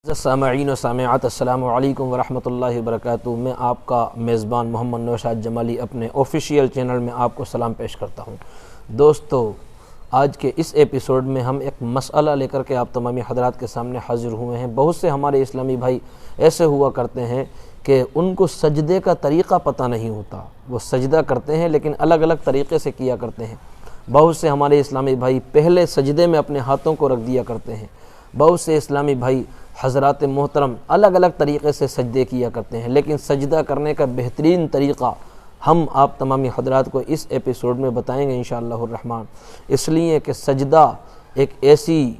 سامعین و سامعات السلام علیکم ورحمۃ اللہ وبرکاتہ۔ میں آپ کا میزبان محمد نوشاد جمالی اپنے آفیشیل چینل میں آپ کو سلام پیش کرتا ہوں۔ دوستو، آج کے اس ایپیسوڈ میں ہم ایک مسئلہ لے کر کے آپ تمامی حضرات کے سامنے حاضر ہوئے ہیں۔ بہت سے ہمارے اسلامی بھائی ایسے ہوا کرتے ہیں کہ ان کو سجدے کا طریقہ پتہ نہیں ہوتا، وہ سجدہ کرتے ہیں لیکن الگ الگ طریقے سے کیا کرتے ہیں۔ بہت سے ہمارے اسلامی بھائی پہلے سجدے میں اپنے ہاتھوں کو رکھ دیا کرتے ہیں۔ بہت سے اسلامی بھائی حضرات محترم الگ الگ طریقے سے سجدے کیا کرتے ہیں، لیکن سجدہ کرنے کا بہترین طریقہ ہم آپ تمامی حضرات کو اس ایپیسوڈ میں بتائیں گے انشاءاللہ الرحمن، اس لیے کہ سجدہ ایک ایسی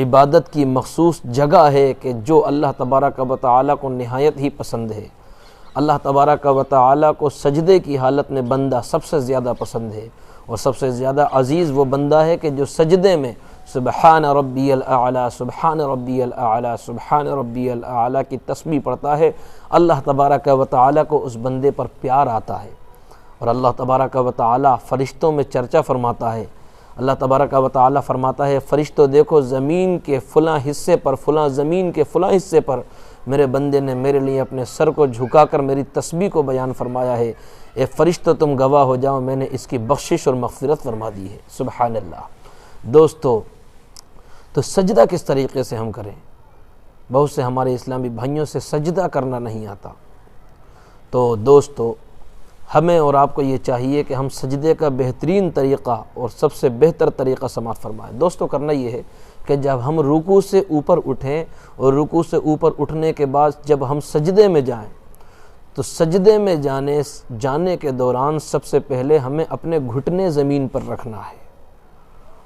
عبادت کی مخصوص جگہ ہے کہ جو اللہ تبارک و تعالیٰ کو نہایت ہی پسند ہے۔ اللہ تبارک و تعالیٰ کو سجدے کی حالت میں بندہ سب سے زیادہ پسند ہے، اور سب سے زیادہ عزیز وہ بندہ ہے کہ جو سجدے میں سبحان ربی الاعلی سبحان ربی الاعلی سبحان ربی الاعلی کی تسبیح پڑھتا ہے۔ اللہ تبارک و تعالیٰ کو اس بندے پر پیار آتا ہے، اور اللہ تبارک و تعالیٰ فرشتوں میں چرچا فرماتا ہے۔ اللہ تبارک و تعالیٰ فرماتا ہے، فرشتوں دیکھو زمین کے فلاں حصے پر، فلاں زمین کے فلاں حصے پر میرے بندے نے میرے لیے اپنے سر کو جھکا کر میری تسبیح کو بیان فرمایا ہے۔ اے فرشتوں تم گواہ ہو جاؤ، میں نے اس کی بخشش اور مغفرت فرما دی ہے۔ سبحان اللہ۔ دوستو، تو سجدہ کس طریقے سے ہم کریں؟ بہت سے ہمارے اسلامی بھائیوں سے سجدہ کرنا نہیں آتا۔ تو دوستو، ہمیں اور آپ کو یہ چاہیے کہ ہم سجدے کا بہترین طریقہ اور سب سے بہتر طریقہ سماعت فرمائیں۔ دوستو، کرنا یہ ہے کہ جب ہم رکوع سے اوپر اٹھیں اور رکوع سے اوپر اٹھنے کے بعد جب ہم سجدے میں جائیں، تو سجدے میں جانے کے دوران سب سے پہلے ہمیں اپنے گھٹنے زمین پر رکھنا ہے،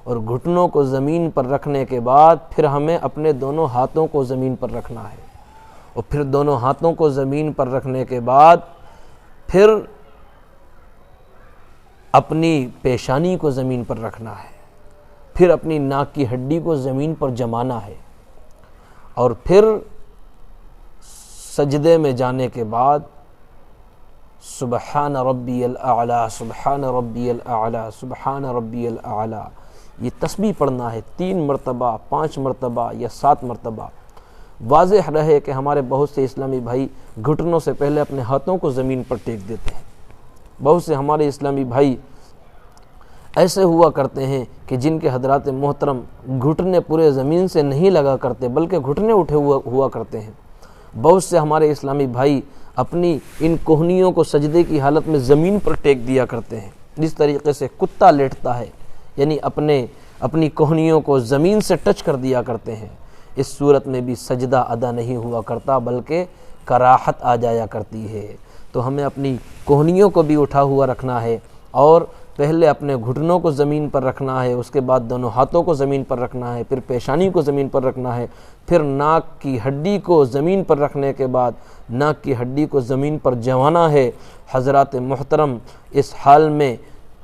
اور گھٹنوں کو زمین پر رکھنے کے بعد پھر ہمیں اپنے دونوں ہاتھوں کو زمین پر رکھنا ہے، اور پھر دونوں ہاتھوں کو زمین پر رکھنے کے بعد پھر اپنی پیشانی کو زمین پر رکھنا ہے، پھر اپنی ناک کی ہڈی کو زمین پر جمانا ہے، اور پھر سجدے میں جانے کے بعد سبحان ربی الاعلی سبحان ربی الاعلی سبحان ربی الاعلی یہ تسبیح پڑھنا ہے 3 مرتبہ 5 مرتبہ یا 7 مرتبہ۔ واضح رہے کہ ہمارے بہت سے اسلامی بھائی گھٹنوں سے پہلے اپنے ہاتھوں کو زمین پر ٹیک دیتے ہیں۔ بہت سے ہمارے اسلامی بھائی ایسے ہوا کرتے ہیں کہ جن کے حضرات محترم گھٹنے پورے زمین سے نہیں لگا کرتے بلکہ گھٹنے اٹھے ہوا کرتے ہیں۔ بہت سے ہمارے اسلامی بھائی اپنی ان کوہنیوں کو سجدے کی حالت میں زمین پر ٹیک دیا کرتے ہیں، جس طریقے سے کتا لیٹتا ہے، یعنی اپنی کوہنیوں کو زمین سے ٹچ کر دیا کرتے ہیں۔ اس صورت میں بھی سجدہ ادا نہیں ہوا کرتا بلکہ کراہت آ جایا کرتی ہے۔ تو ہمیں اپنی کوہنیوں کو بھی اٹھا ہوا رکھنا ہے، اور پہلے اپنے گھٹنوں کو زمین پر رکھنا ہے، اس کے بعد دونوں ہاتھوں کو زمین پر رکھنا ہے، پھر پیشانی کو زمین پر رکھنا ہے، پھر ناک کی ہڈی کو زمین پر رکھنے کے بعد ناک کی ہڈی کو زمین پر جمانا ہے۔ حضرات محترم، اس حال میں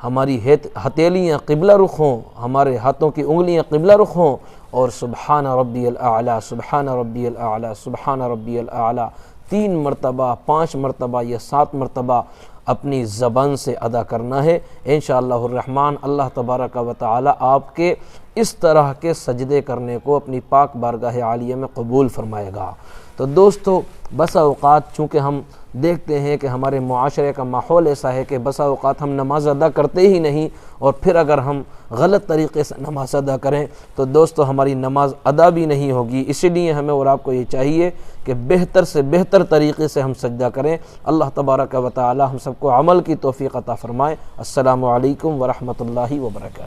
ہماری ہتھیلیاں قبلہ رخ ہوں، ہمارے ہاتھوں کی انگلیاں قبلہ رخ ہوں، اور سبحان ربی الاعلی سبحان ربی الاعلی سبحان ربی الاعلی 3 مرتبہ 5 مرتبہ یا 7 مرتبہ اپنی زبان سے ادا کرنا ہے۔ انشاءاللہ الرحمن اللہ تبارک و تعالی آپ کے اس طرح کے سجدے کرنے کو اپنی پاک بارگاہ عالیہ میں قبول فرمائے گا۔ تو دوستو، بسا اوقات چونکہ ہم دیکھتے ہیں کہ ہمارے معاشرے کا ماحول ایسا ہے کہ بسا اوقات ہم نماز ادا کرتے ہی نہیں، اور پھر اگر ہم غلط طریقے سے نماز ادا کریں تو دوستو ہماری نماز ادا بھی نہیں ہوگی۔ اسی لیے ہمیں اور آپ کو یہ چاہیے کہ بہتر سے بہتر طریقے سے ہم سجدہ کریں۔ اللہ تبارک و تعالی ہم سب کو عمل کی توفیق عطا فرمائے۔ السلام علیکم ورحمۃ اللہ وبرکاتہ۔